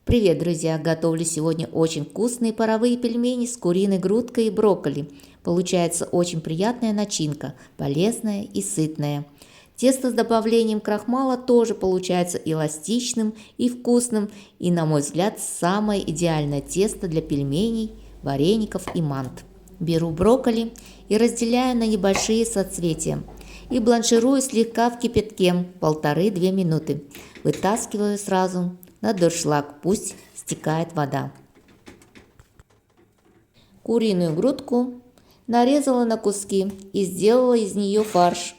Привет, друзья! Готовлю сегодня очень вкусные паровые пельмени с куриной грудкой и брокколи. Получается очень приятная начинка, полезная и сытная. Тесто с добавлением крахмала тоже получается эластичным и вкусным, и, на мой взгляд, самое идеальное тесто для пельменей, вареников и мант. Беру брокколи и разделяю на небольшие соцветия и бланширую слегка в кипятке 1,5–2 минуты. Вытаскиваю сразу на дуршлаг, пусть стекает вода. Куриную грудку нарезала на куски и сделала из нее фарш.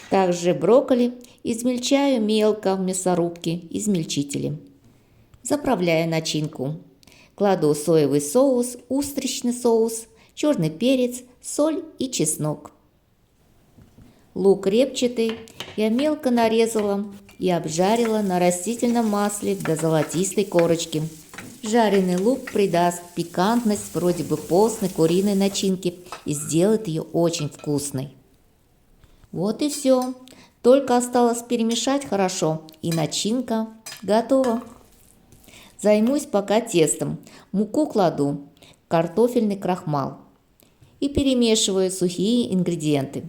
Также брокколи измельчаю мелко в мясорубке измельчителем. Заправляю начинку. Кладу соевый соус, устричный соус, черный перец, соль и чеснок. Лук репчатый я мелко нарезала и обжарила на растительном масле до золотистой корочки. Жареный лук придаст пикантность вроде бы постной куриной начинки и сделает ее очень вкусной. Вот и все. Только осталось перемешать хорошо, и начинка готова. Займусь пока тестом. Муку кладу, картофельный крахмал и перемешиваю сухие ингредиенты.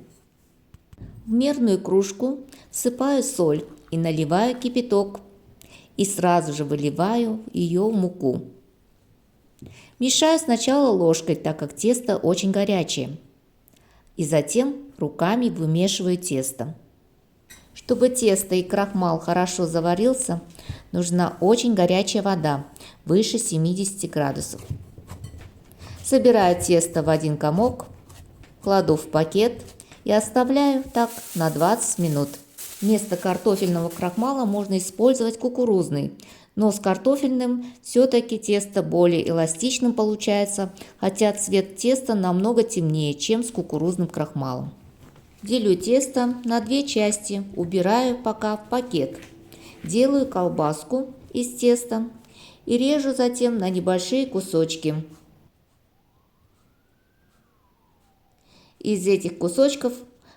В мерную кружку всыпаю соль и наливаю кипяток. И сразу же выливаю ее в муку. Мешаю сначала ложкой, так как тесто очень горячее. И затем руками вымешиваю тесто. Чтобы тесто и крахмал хорошо заварился, нужна очень горячая вода, выше 70 градусов. Собираю тесто в один комок, кладу в пакет и оставляю так на 20 минут. Вместо картофельного крахмала можно использовать кукурузный, но с картофельным все-таки тесто более эластичным получается, хотя цвет теста намного темнее, чем с кукурузным крахмалом. Делю тесто на 2 части, убираю пока в пакет. Делаю колбаску из теста и режу затем на небольшие кусочки. Из этих кусочков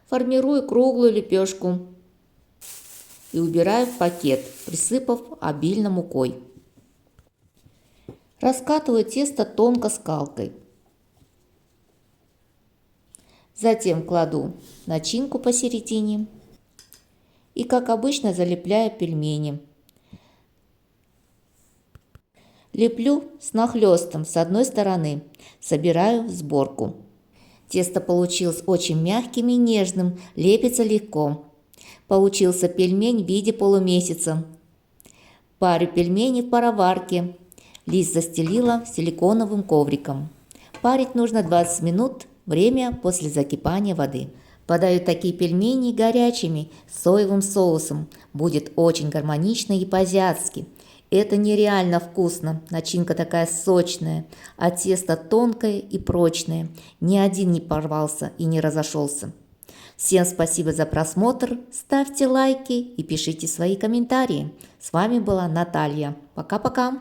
формирую круглую лепешку и убираю в пакет, присыпав обильно мукой. Раскатываю тесто тонко скалкой. Затем кладу начинку посередине и, как обычно, залепляю пельмени. Леплю с нахлестом с одной стороны, собираю в сборку. Тесто получилось очень мягким и нежным, лепится легко. Получился пельмень в виде полумесяца. Парю пельмени в пароварке. Лист застелила силиконовым ковриком. Парить нужно 20 минут, время после закипания воды. Подаю такие пельмени горячими, с соевым соусом. Будет очень гармонично и по-азиатски. Это нереально вкусно, начинка такая сочная, а тесто тонкое и прочное. Ни один не порвался и не разошелся. Всем спасибо за просмотр, ставьте лайки и пишите свои комментарии. С вами была Наталья. Пока-пока.